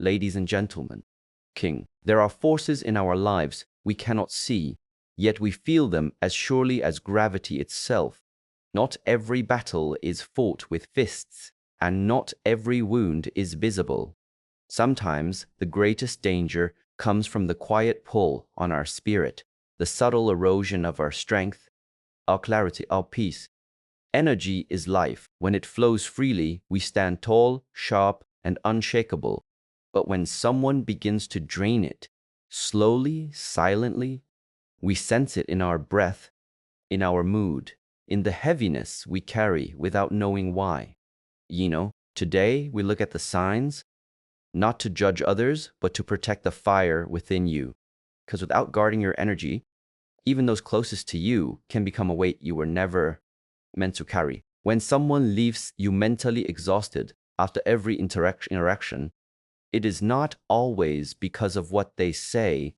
Ladies and gentlemen, King, there are forces in our lives we cannot see, yet we feel them as surely as gravity itself. Not every battle is fought with fists, and not every wound is visible. Sometimes the greatest danger comes from the quiet pull on our spirit, the subtle erosion of our strength, our clarity, our peace. Energy is life. When it flows freely, we stand tall, sharp, and unshakable. But when someone begins to drain it, slowly, silently, we sense it in our breath, in our mood, in the heaviness we carry without knowing why. Today we look at the signs, not to judge others, but to protect the fire within you. Because without guarding your energy, even those closest to you can become a weight you were never meant to carry. When someone leaves you mentally exhausted after every interaction, it is not always because of what they say,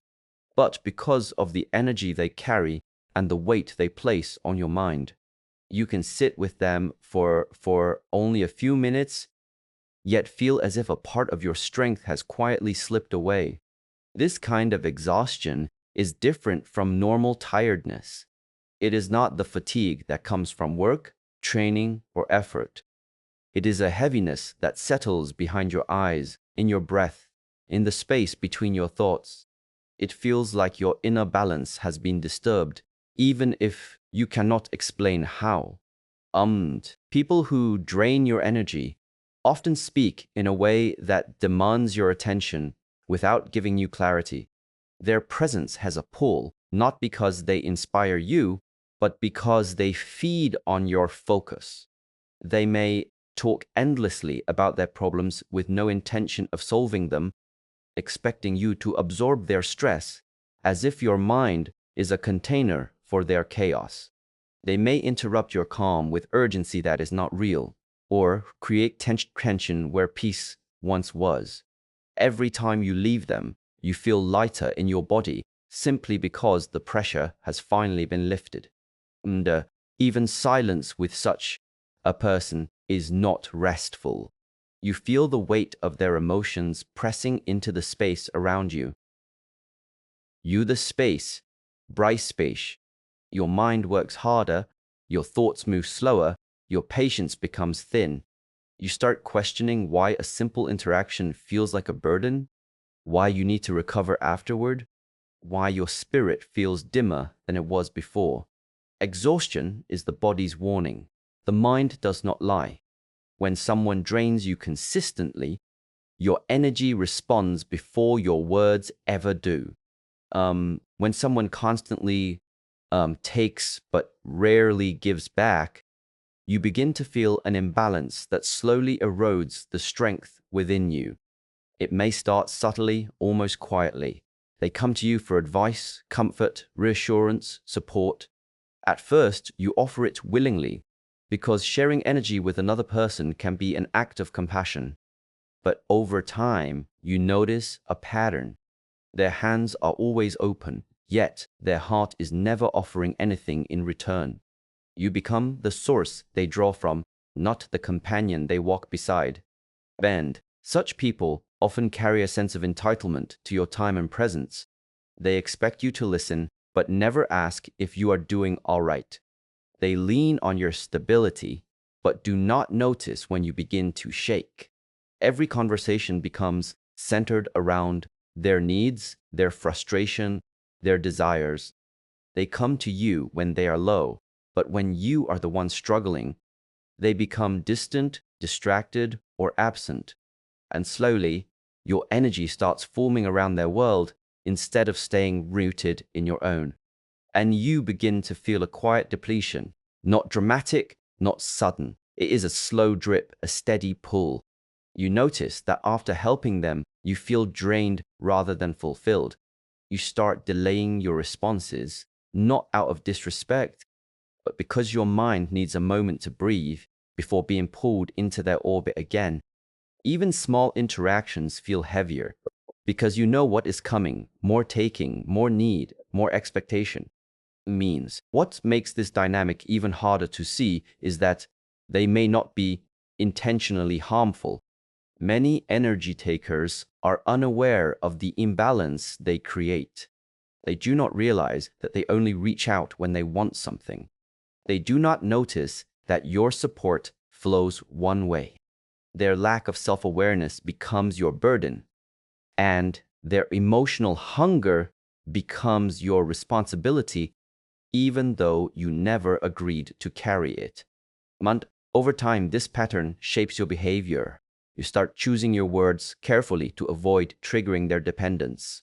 but because of the energy they carry and the weight they place on your mind. You can sit with them for only a few minutes, yet feel as if a part of your strength has quietly slipped away. This kind of exhaustion is different from normal tiredness. It is not the fatigue that comes from work, training, or effort. It is a heaviness that settles behind your eyes, in your breath, in the space between your thoughts. It feels like your inner balance has been disturbed, even if you cannot explain how. People who drain your energy often speak in a way that demands your attention without giving you clarity. Their presence has a pull, not because they inspire you, but because they feed on your focus. They may talk endlessly about their problems with no intention of solving them, expecting you to absorb their stress as if your mind is a container for their chaos. They may interrupt your calm with urgency that is not real, or create tension where peace once was. Every time you leave them, you feel lighter in your body simply because the pressure has finally been lifted. And even silence with such a person is not restful. You feel the weight of their emotions pressing into the space around you. You the space, bright space. Your mind works harder, your thoughts move slower, your patience becomes thin. You start questioning why a simple interaction feels like a burden, why you need to recover afterward, why your spirit feels dimmer than it was before. Exhaustion is the body's warning. The mind does not lie. When someone drains you consistently, your energy responds before your words ever do. When someone constantly takes but rarely gives back, you begin to feel an imbalance that slowly erodes the strength within you. It may start subtly, almost quietly. They come to you for advice, comfort, reassurance, support. At first, you offer it willingly, because sharing energy with another person can be an act of compassion. But over time, you notice a pattern. Their hands are always open, yet their heart is never offering anything in return. You become the source they draw from, not the companion they walk beside. Such people often carry a sense of entitlement to your time and presence. They expect you to listen, but never ask if you are doing all right. They lean on your stability, but do not notice when you begin to shake. Every conversation becomes centered around their needs, their frustration, their desires. They come to you when they are low, but when you are the one struggling, they become distant, distracted, or absent. And slowly, your energy starts forming around their world instead of staying rooted in your own. And you begin to feel a quiet depletion, not dramatic, not sudden. It is a slow drip, a steady pull. You notice that after helping them, you feel drained rather than fulfilled. You start delaying your responses, not out of disrespect, but because your mind needs a moment to breathe before being pulled into their orbit again. Even small interactions feel heavier because you know what is coming: more taking, more need, more expectation. What makes this dynamic even harder to see is that they may not be intentionally harmful. Many energy takers are unaware of the imbalance they create. They do not realize that they only reach out when they want something. They do not notice that your support flows one way. Their lack of self-awareness becomes your burden, and their emotional hunger becomes your responsibility, even though you never agreed to carry it. Over time, this pattern shapes your behavior. You start choosing your words carefully to avoid triggering their dependence.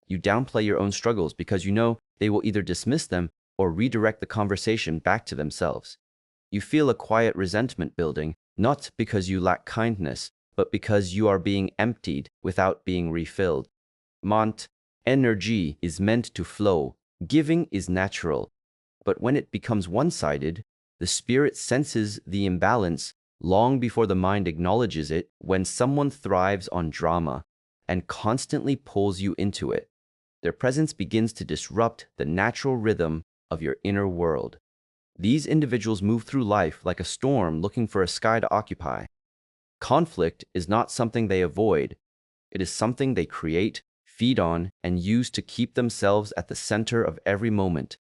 You downplay your own struggles because you know they will either dismiss them or redirect the conversation back to themselves. You feel a quiet resentment building, not because you lack kindness, but because you are being emptied without being refilled. Energy is meant to flow. Giving is natural. But when it becomes one-sided, the spirit senses the imbalance long before the mind acknowledges it. When someone thrives on drama and constantly pulls you into it, their presence begins to disrupt the natural rhythm of your inner world. These individuals move through life like a storm looking for a sky to occupy. Conflict is not something they avoid. It is something they create, feed on, and use to keep themselves at the center of every moment.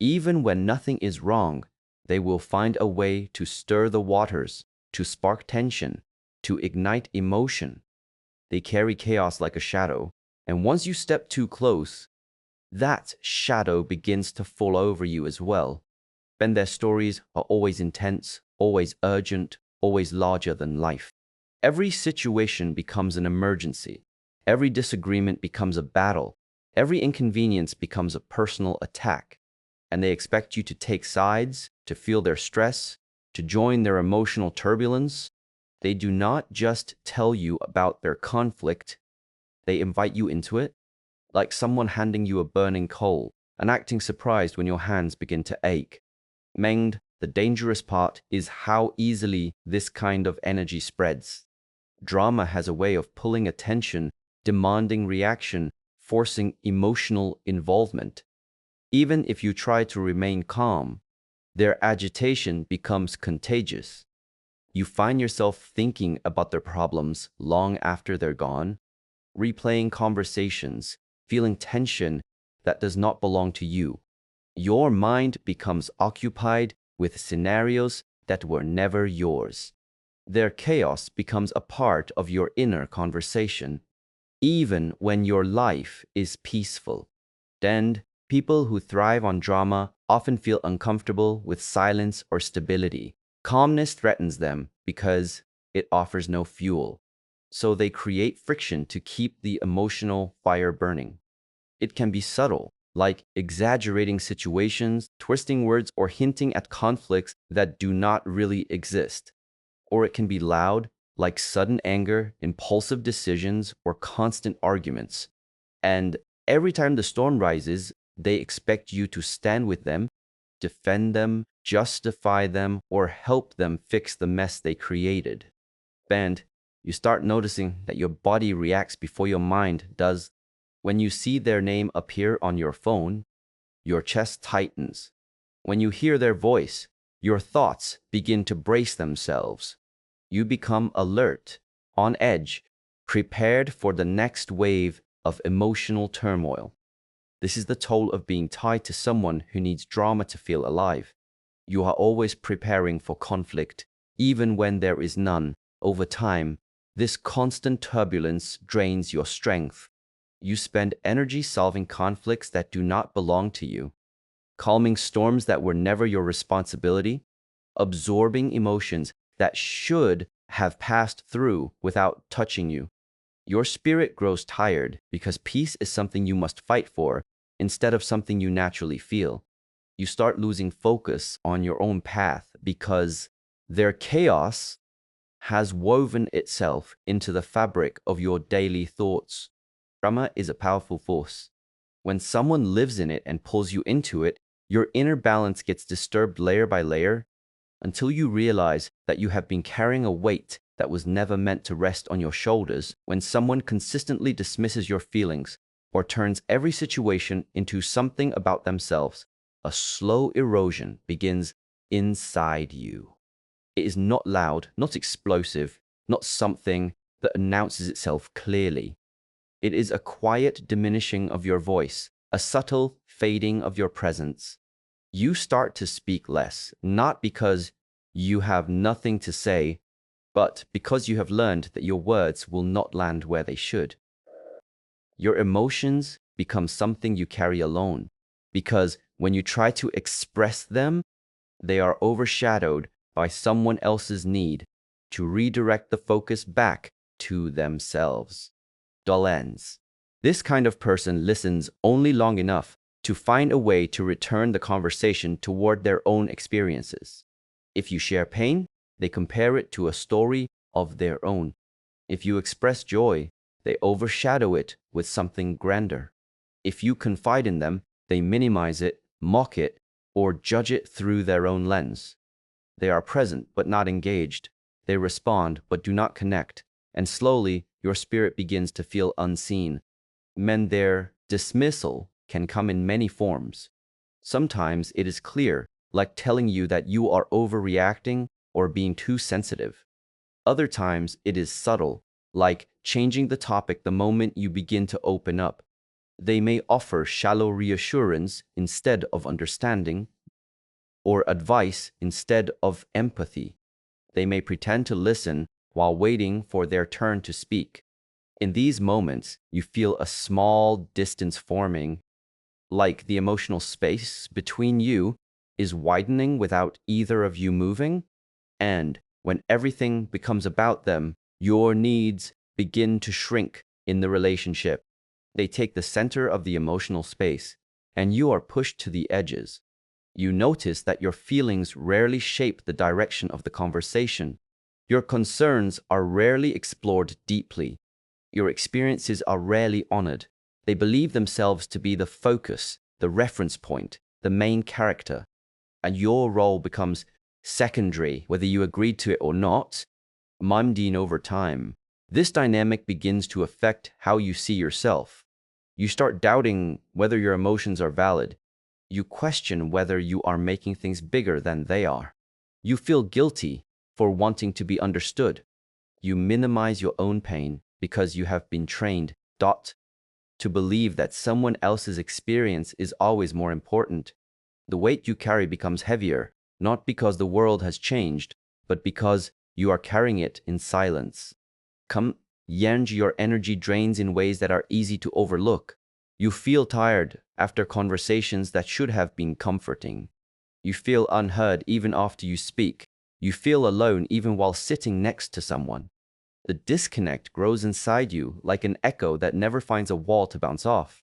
Even when nothing is wrong, they will find a way to stir the waters, to spark tension, to ignite emotion. They carry chaos like a shadow, and once you step too close, that shadow begins to fall over you as well. Then their stories are always intense, always urgent, always larger than life. Every situation becomes an emergency. Every disagreement becomes a battle. Every inconvenience becomes a personal attack. And they expect you to take sides, to feel their stress, to join their emotional turbulence. They do not just tell you about their conflict, they invite you into it, like someone handing you a burning coal and acting surprised when your hands begin to ache. The dangerous part is how easily this kind of energy spreads. Drama has a way of pulling attention, demanding reaction, forcing emotional involvement. Even if you try to remain calm, their agitation becomes contagious. You find yourself thinking about their problems long after they're gone, replaying conversations, feeling tension that does not belong to you. Your mind becomes occupied with scenarios that were never yours. Their chaos becomes a part of your inner conversation, even when your life is peaceful. And people who thrive on drama often feel uncomfortable with silence or stability. Calmness threatens them because it offers no fuel. So they create friction to keep the emotional fire burning. It can be subtle, like exaggerating situations, twisting words, or hinting at conflicts that do not really exist. Or it can be loud, like sudden anger, impulsive decisions, or constant arguments. And every time the storm rises, they expect you to stand with them, defend them, justify them, or help them fix the mess they created. And you start noticing that your body reacts before your mind does. When you see their name appear on your phone, your chest tightens. When you hear their voice, your thoughts begin to brace themselves. You become alert, on edge, prepared for the next wave of emotional turmoil. This is the toll of being tied to someone who needs drama to feel alive. You are always preparing for conflict, even when there is none. Over time, this constant turbulence drains your strength. You spend energy solving conflicts that do not belong to you, calming storms that were never your responsibility, absorbing emotions that should have passed through without touching you. Your spirit grows tired because peace is something you must fight for instead of something you naturally feel. You start losing focus on your own path because their chaos has woven itself into the fabric of your daily thoughts. Drama is a powerful force. When someone lives in it and pulls you into it, your inner balance gets disturbed layer by layer until you realize that you have been carrying a weight that was never meant to rest on your shoulders. When someone consistently dismisses your feelings or turns every situation into something about themselves, a slow erosion begins inside you. It is not loud, not explosive, not something that announces itself clearly. It is a quiet diminishing of your voice, a subtle fading of your presence. You start to speak less, not because you have nothing to say, but because you have learned that your words will not land where they should. Your emotions become something you carry alone, because when you try to express them, they are overshadowed by someone else's need to redirect the focus back to themselves. Dolens. This kind of person listens only long enough to find a way to return the conversation toward their own experiences. If you share pain, they compare it to a story of their own. If you express joy, they overshadow it with something grander. If you confide in them, they minimize it, mock it, or judge it through their own lens. They are present but not engaged. They respond but do not connect. And slowly, your spirit begins to feel unseen. Their dismissal can come in many forms. Sometimes it is clear, like telling you that you are overreacting or being too sensitive. Other times it is subtle, like changing the topic the moment you begin to open up. They may offer shallow reassurance instead of understanding, or advice instead of empathy. They may pretend to listen while waiting for their turn to speak. In these moments, you feel a small distance forming, like the emotional space between you is widening without either of you moving. And when everything becomes about them, your needs begin to shrink in the relationship. They take the center of the emotional space, and you are pushed to the edges. You notice that your feelings rarely shape the direction of the conversation. Your concerns are rarely explored deeply. Your experiences are rarely honored. They believe themselves to be the focus, the reference point, the main character, and your role becomes secondary, whether you agreed to it or not. Mimdeen over time. This dynamic begins to affect how you see yourself. You start doubting whether your emotions are valid. You question whether you are making things bigger than they are. You feel guilty for wanting to be understood. You minimize your own pain because you have been trained to believe that someone else's experience is always more important. The weight you carry becomes heavier, not because the world has changed, but because you are carrying it in silence. YII, your energy drains in ways that are easy to overlook. You feel tired after conversations that should have been comforting. You feel unheard even after you speak. You feel alone even while sitting next to someone. The disconnect grows inside you like an echo that never finds a wall to bounce off.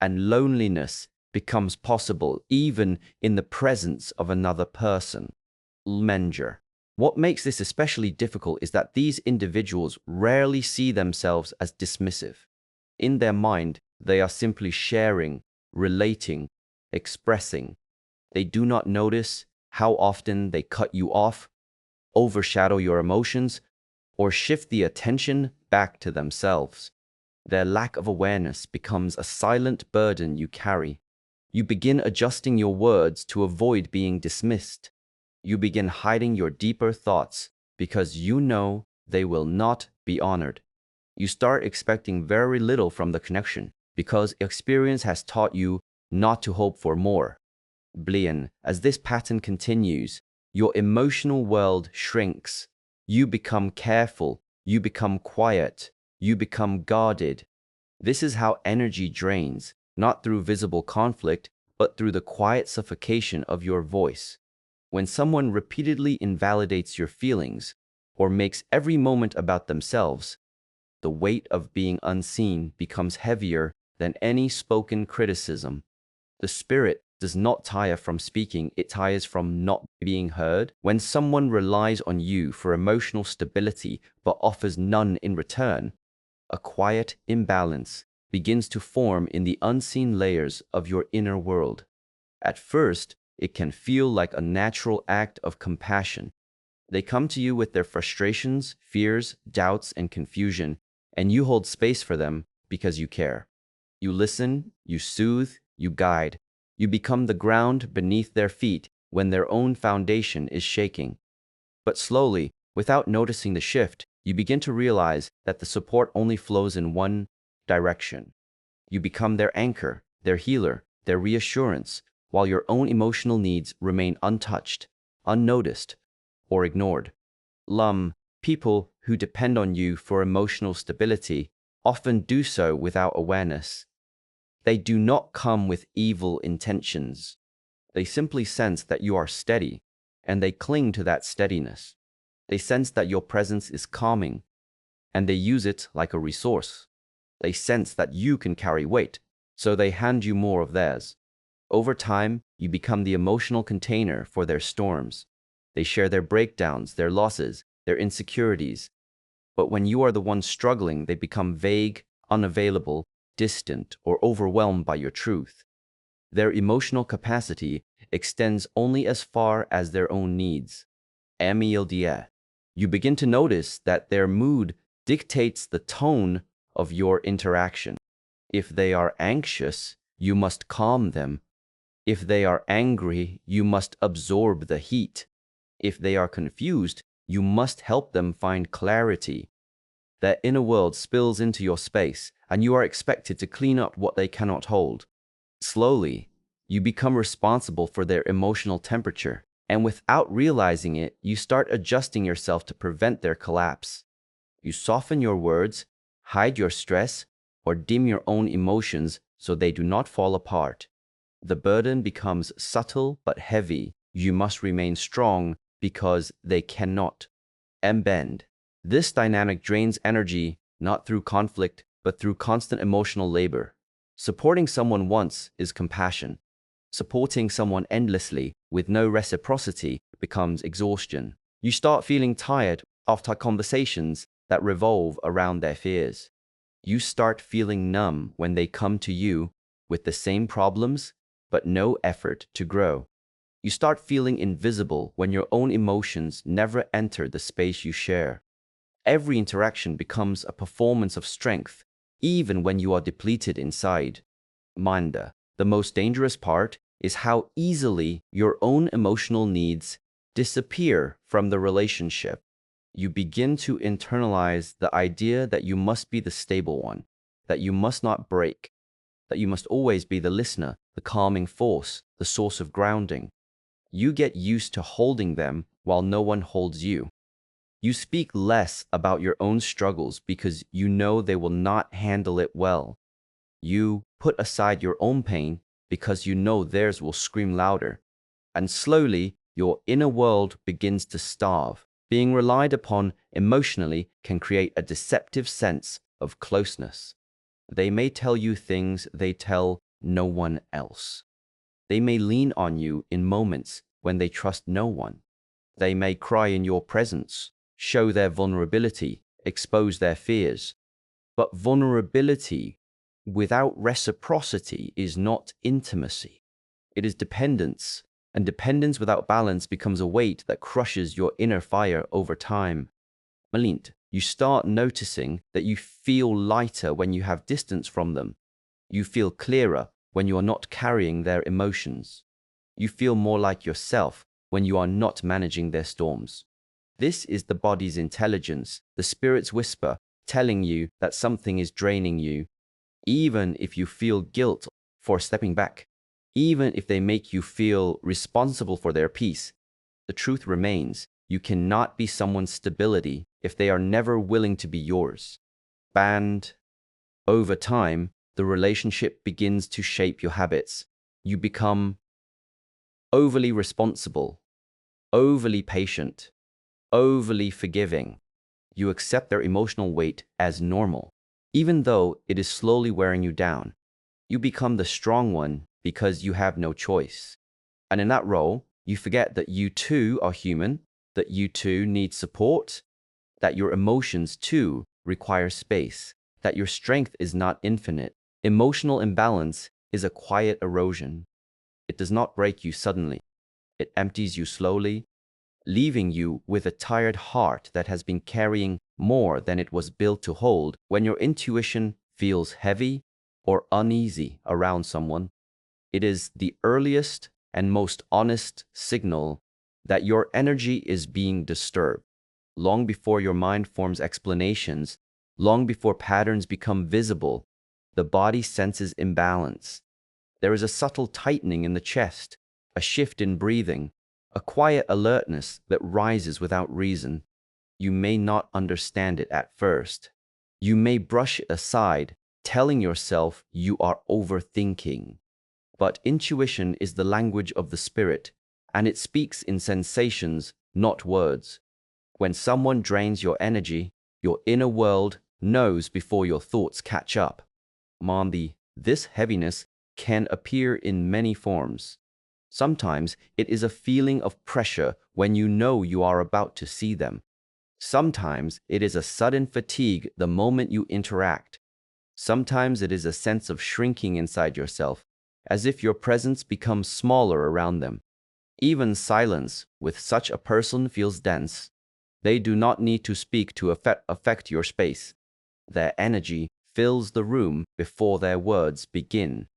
And loneliness becomes possible even in the presence of another person. Menger. What makes this especially difficult is that these individuals rarely see themselves as dismissive. In their mind, they are simply sharing, relating, expressing. They do not notice how often they cut you off, overshadow your emotions, or shift the attention back to themselves. Their lack of awareness becomes a silent burden you carry. You begin adjusting your words to avoid being dismissed. You begin hiding your deeper thoughts because you know they will not be honored. You start expecting very little from the connection because experience has taught you not to hope for more. Blian, as this pattern continues, your emotional world shrinks. You become careful, you become quiet, you become guarded. This is how energy drains, not through visible conflict, but through the quiet suffocation of your voice. When someone repeatedly invalidates your feelings or makes every moment about themselves, the weight of being unseen becomes heavier than any spoken criticism. The spirit does not tire from speaking, it tires from not being heard. When someone relies on you for emotional stability but offers none in return, a quiet imbalance begins to form in the unseen layers of your inner world. At first, it can feel like a natural act of compassion. They come to you with their frustrations, fears, doubts, and confusion, and you hold space for them because you care. You listen, you soothe, you guide. You become the ground beneath their feet when their own foundation is shaking. But slowly, without noticing the shift, You begin to realize that the support only flows in one direction. You become their anchor, their healer, their reassurance, while your own emotional needs remain untouched, unnoticed, or ignored. People who depend on you for emotional stability often do so without awareness. They do not come with evil intentions. They simply sense that you are steady, and they cling to that steadiness. They sense that your presence is calming, and they use it like a resource. They sense that you can carry weight, so they hand you more of theirs. Over time, you become the emotional container for their storms. They share their breakdowns, their losses, their insecurities. But when you are the one struggling, they become vague, unavailable, distant, or overwhelmed by your truth. Their emotional capacity extends only as far as their own needs. You begin to notice that their mood dictates the tone of your interaction. If they are anxious, you must calm them. If they are angry, you must absorb the heat. If they are confused, you must help them find clarity. Their inner world spills into your space, and you are expected to clean up what they cannot hold. Slowly, you become responsible for their emotional temperature, and without realizing it, you start adjusting yourself to prevent their collapse. You soften your words, hide your stress, or dim your own emotions so they do not fall apart. The burden becomes subtle but heavy. You must remain strong because they cannot. Bend. This dynamic drains energy not through conflict but through constant emotional labor. Supporting someone once is compassion. Supporting someone endlessly with no reciprocity becomes exhaustion. You start feeling tired after conversations that revolve around their fears. You start feeling numb when they come to you with the same problems but no effort to grow. You start feeling invisible when your own emotions never enter the space you share. Every interaction becomes a performance of strength, even when you are depleted inside. The most dangerous part is how easily your own emotional needs disappear from the relationship. You begin to internalize the idea that you must be the stable one, that you must not break, that you must always be the listener, the calming force, the source of grounding. You get used to holding them while no one holds you. You speak less about your own struggles because you know they will not handle it well. You put aside your own pain because you know theirs will scream louder. And slowly, your inner world begins to starve. Being relied upon emotionally can create a deceptive sense of closeness. They may tell you things they tell no one else. They may lean on you in moments when they trust no one. They may cry in your presence, show their vulnerability, expose their fears. But vulnerability without reciprocity is not intimacy. It is dependence, and dependence without balance becomes a weight that crushes your inner fire over time. You start noticing that you feel lighter when you have distance from them. You feel clearer when you are not carrying their emotions. You feel more like yourself when you are not managing their storms. This is the body's intelligence, the spirit's whisper, telling you that something is draining you. Even if you feel guilt for stepping back, even if they make you feel responsible for their peace, the truth remains: you cannot be someone's stability if they are never willing to be yours. Over time, the relationship begins to shape your habits. You become overly responsible, overly patient, overly forgiving. You accept their emotional weight as normal, even though it is slowly wearing you down. You become the strong one because you have no choice. And in that role, you forget that you too are human, that you too need support, that your emotions too require space, that your strength is not infinite. Emotional imbalance is a quiet erosion. It does not break you suddenly. It empties you slowly, leaving you with a tired heart that has been carrying more than it was built to hold. When your intuition feels heavy or uneasy around someone, it is the earliest and most honest signal that your energy is being disturbed. long before your mind forms explanations, long before patterns become visible, the body senses imbalance. There is a subtle tightening in the chest, a shift in breathing, a quiet alertness that rises without reason. You may not understand it at first. You may brush it aside, telling yourself you are overthinking. But intuition is the language of the spirit, and it speaks in sensations, not words. When someone drains your energy, your inner world knows before your thoughts catch up. Mandi, this heaviness can appear in many forms. Sometimes it is a feeling of pressure when you know you are about to see them. Sometimes it is a sudden fatigue the moment you interact. Sometimes it is a sense of shrinking inside yourself, as if your presence becomes smaller around them. Even silence with such a person feels dense. They do not need to speak to affect your space. Their energy fills the room before their words begin,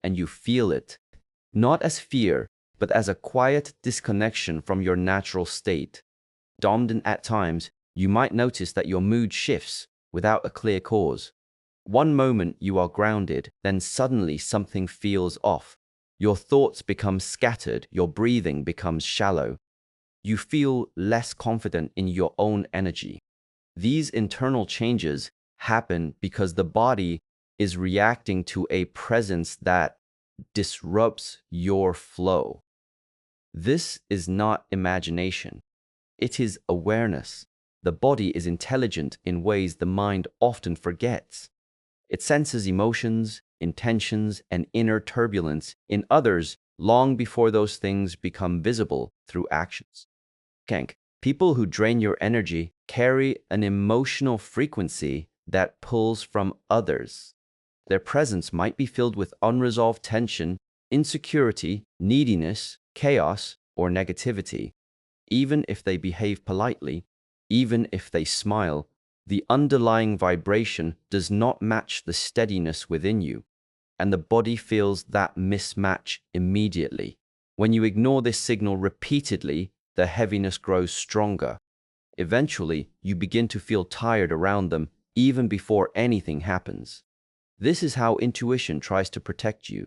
and you feel it, not as fear, but as a quiet disconnection from your natural state. Dominant at times, you might notice that your mood shifts without a clear cause. One moment you are grounded, then suddenly something feels off. Your thoughts become scattered, your breathing becomes shallow. You feel less confident in your own energy. These internal changes happen because the body is reacting to a presence that disrupts your flow. This is not imagination. It is awareness. The body is intelligent in ways the mind often forgets. It senses emotions, intentions, and inner turbulence in others long before those things become visible through actions. Kank, people who drain your energy carry an emotional frequency that pulls from others. Their presence might be filled with unresolved tension, insecurity, neediness, chaos, or negativity. Even if they behave politely, even if they smile, the underlying vibration does not match the steadiness within you, and the body feels that mismatch immediately. When you ignore this signal repeatedly, the heaviness grows stronger. Eventually, you begin to feel tired around them even before anything happens. This is how intuition tries to protect you.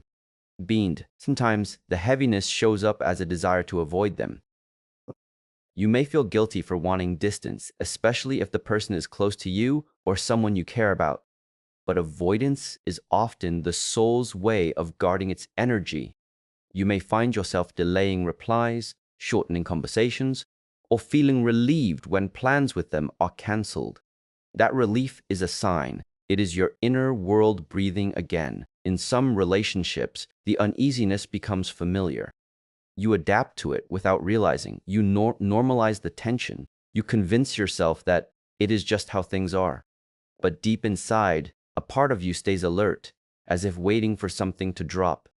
Sometimes the heaviness shows up as a desire to avoid them. You may feel guilty for wanting distance, especially if the person is close to you or someone you care about. But avoidance is often the soul's way of guarding its energy. You may find yourself delaying replies, shortening conversations, or feeling relieved when plans with them are cancelled. That relief is a sign. It is your inner world breathing again. In some relationships, the uneasiness becomes familiar. You adapt to it without realizing. You normalize the tension. You convince yourself that it is just how things are. But deep inside, a part of you stays alert, as if waiting for something to drop.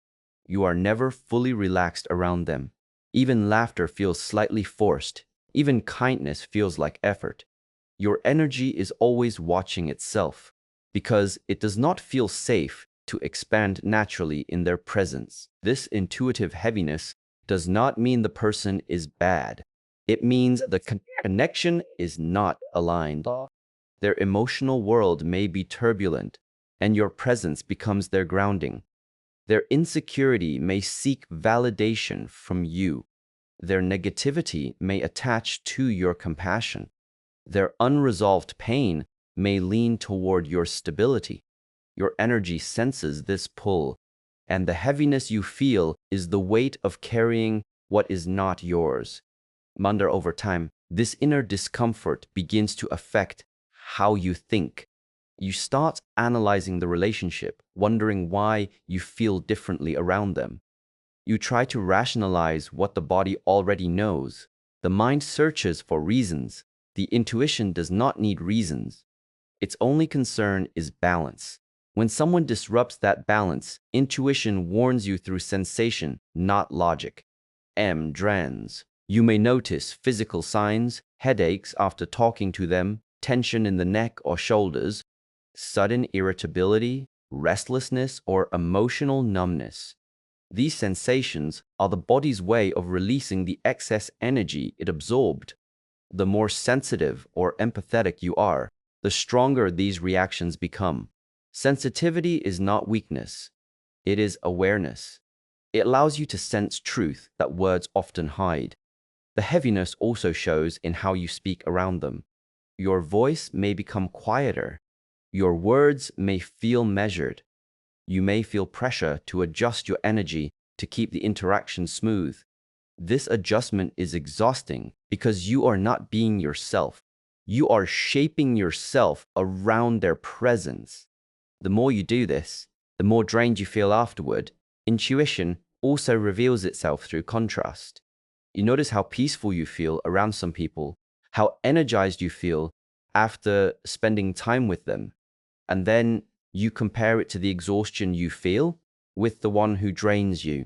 You are never fully relaxed around them. Even laughter feels slightly forced. Even kindness feels like effort. Your energy is always watching itself, because it does not feel safe to expand naturally in their presence. This intuitive heaviness does not mean the person is bad. It means the connection is not aligned. Their emotional world may be turbulent, and your presence becomes their grounding. Their insecurity may seek validation from you. Their negativity may attach to your compassion. Their unresolved pain may lean toward your stability. Your energy senses this pull, and the heaviness you feel is the weight of carrying what is not yours. Manda, over time, this inner discomfort begins to affect how you think. You start analyzing the relationship, wondering why you feel differently around them. You try to rationalize what the body already knows. The mind searches for reasons. The intuition does not need reasons. Its only concern is balance. When someone disrupts that balance, intuition warns you through sensation, not logic. Drans. You may notice physical signs, headaches after talking to them, tension in the neck or shoulders, sudden irritability, restlessness, or emotional numbness. These sensations are the body's way of releasing the excess energy it absorbed. The more sensitive or empathetic you are, the stronger these reactions become. Sensitivity is not weakness. It is awareness. It allows you to sense truth that words often hide. The heaviness also shows in how you speak around them. Your voice may become quieter. Your words may feel measured. You may feel pressure to adjust your energy to keep the interaction smooth. This adjustment is exhausting because you are not being yourself. You are shaping yourself around their presence. The more you do this, the more drained you feel afterward. Intuition also reveals itself through contrast. You notice how peaceful you feel around some people, how energized you feel after spending time with them, and then you compare it to the exhaustion you feel with the one who drains you.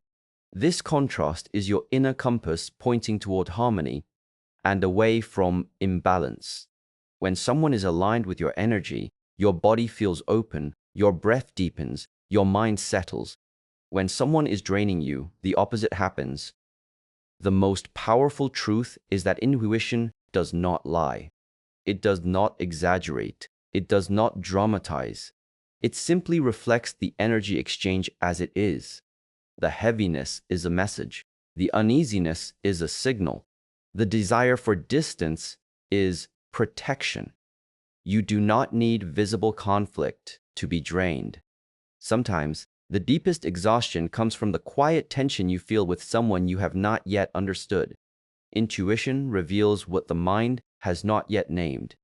This contrast is your inner compass pointing toward harmony and away from imbalance. When someone is aligned with your energy, your body feels open, your breath deepens, your mind settles. When someone is draining you, the opposite happens. The most powerful truth is that intuition does not lie. It does not exaggerate. It does not dramatize. It simply reflects the energy exchange as it is. The heaviness is a message. The uneasiness is a signal. The desire for distance is protection. You do not need visible conflict to be drained. Sometimes, the deepest exhaustion comes from the quiet tension you feel with someone you have not yet understood. Intuition reveals what the mind has not yet named.